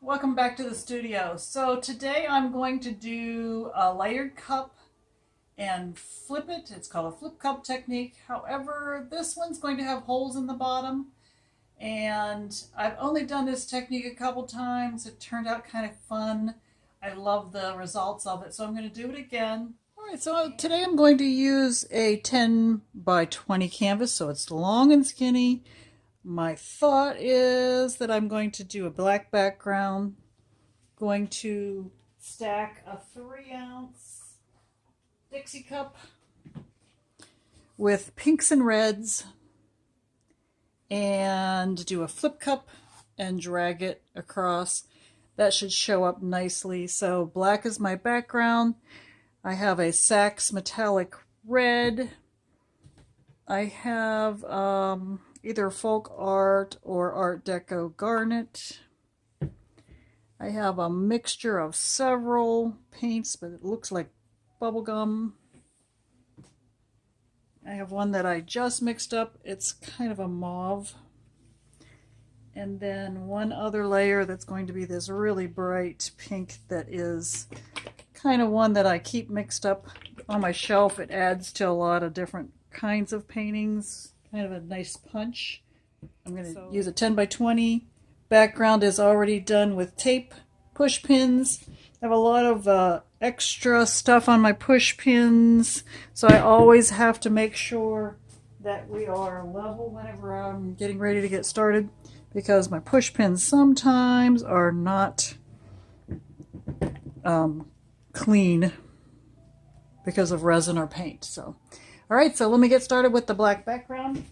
Welcome back to the studio. So today I'm going to do a layered cup and flip it. It's called a flip cup technique. However, this one's going to have holes in the bottom, and I've only done this technique a couple times. It turned out kind of fun. I love the results of it, so I'm going to do it again. Alright, so today I'm going to use a 10 by 20 canvas, so it's long and skinny. My thought is that I'm going to do a black background, going to stack a 3-ounce Dixie cup with pinks and reds, and do a flip cup and drag it across. That should show up nicely. So black is my background. I have a Saks metallic red. I have either folk art or art deco garnet. I have a mixture of several paints, but it looks like bubblegum. I have one that I just mixed up. It's kind of a mauve. And then one other layer that's going to be this really bright pink that is kind of one that I keep mixed up on my shelf. It adds to a lot of different kinds of paintings. Kind of a nice punch. I'm going to use a 10 by 20. Background is already done with tape, push pins. I have a lot of extra stuff on my push pins, so I always have to make sure that we are level whenever I'm getting ready to get started, because my push pins sometimes are not clean because of resin or paint. So, all right, so let me get started with the black background,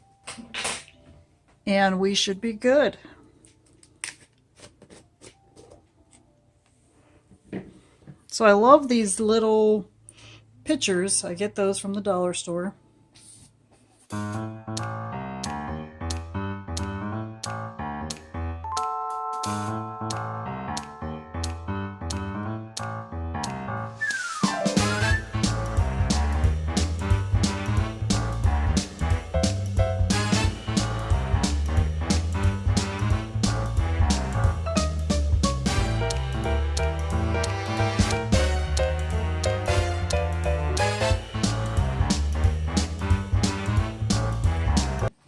and we should be good. So I love these little pictures. I get those from the dollar store.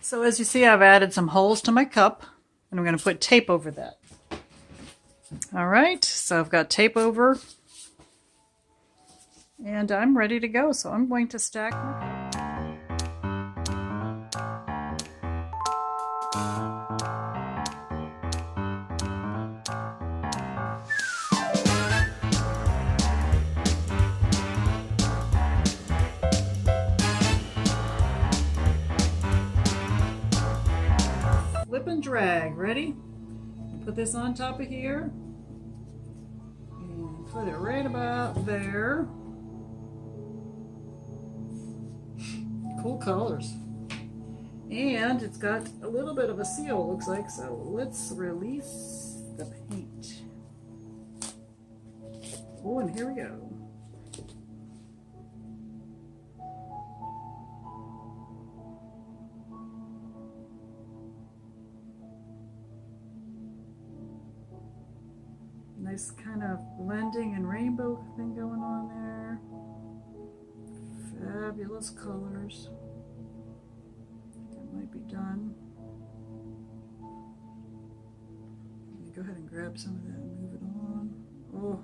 So as you see, I've added some holes to my cup, and I'm going to put tape over that. All right, so I've got tape over, and I'm ready to go. So I'm going to stack my cup. Flip and drag. Ready? Put this on top of here and put it right about there. Cool colors. And it's got a little bit of a seal, it looks like, so let's release the paint. Oh, and here we go. Nice kind of blending and rainbow thing going on there. Fabulous colors. That might be done. Let me go ahead and grab some of that and move it on. Oh,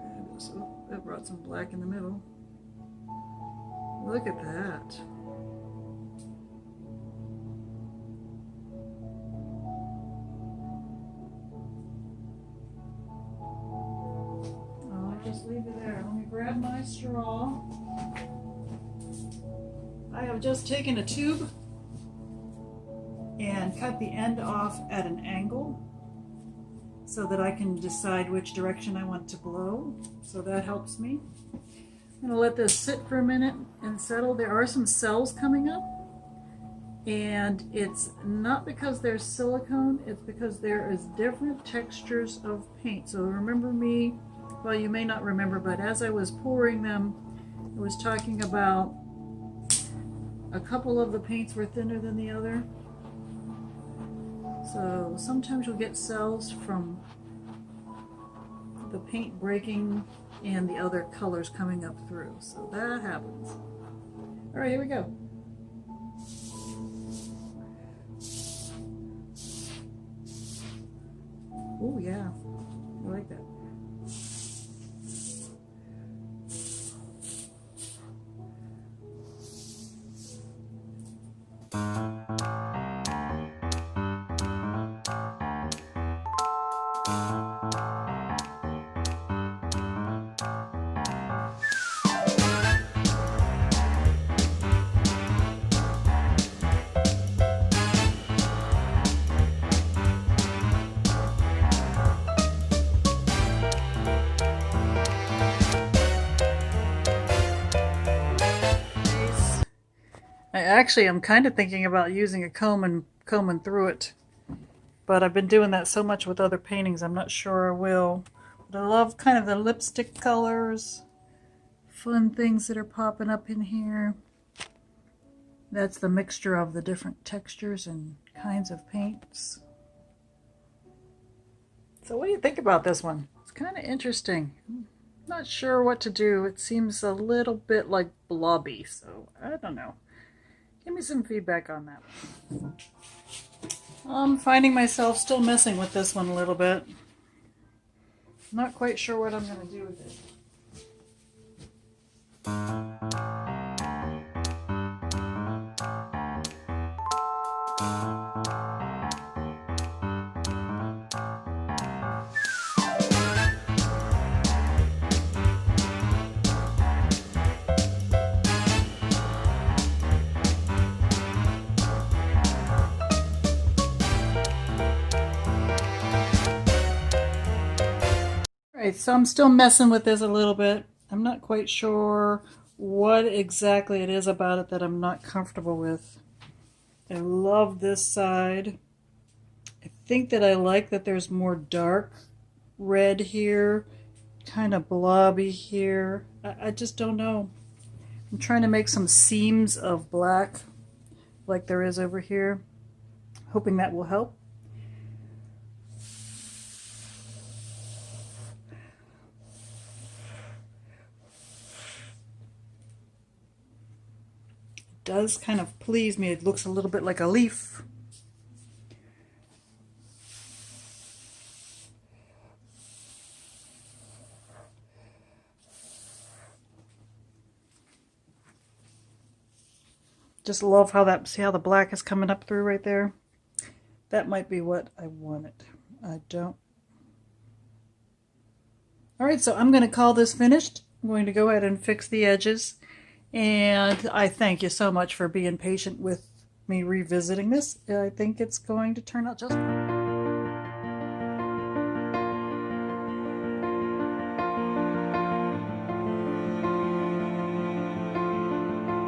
fabulous. Oh, that brought some black in the middle. Look at that. Just leave it there. Let me grab my straw. I have just taken a tube and cut the end off at an angle so that I can decide which direction I want to blow. So that helps me. I'm going to let this sit for a minute and settle. There are some cells coming up, and it's not because there's silicone, it's because there is different textures of paint. So remember me, well, you may not remember, but as I was pouring them, I was talking about a couple of the paints were thinner than the other. So sometimes you'll get cells from the paint breaking and the other colors coming up through. So that happens. All right, here we go. Oh yeah, I like that. Actually, I'm kind of thinking about using a comb and combing through it, but I've been doing that so much with other paintings, I'm not sure I will. But I love kind of the lipstick colors, fun things that are popping up in here. That's the mixture of the different textures and kinds of paints. So what do you think about this one? It's kind of interesting. I'm not sure what to do. It seems a little bit like blobby, so I don't know. Give me some feedback on that. I'm finding myself still messing with this one a little bit. Not quite sure what I'm going to do with it. Alright, so I'm still messing with this a little bit. I'm not quite sure what exactly it is about it that I'm not comfortable with. I love this side. I think that I like that there's more dark red here, kind of blobby here. I just don't know. I'm trying to make some seams of black like there is over here, hoping that will help. Does kind of please me. It looks a little bit like a leaf. Just love how that, see how the black is coming up through right there? That might be what I wanted. I don't. Alright, so I'm going to call this finished. I'm going to go ahead and fix the edges. And I thank you so much for being patient with me revisiting this. I think it's going to turn out just fine.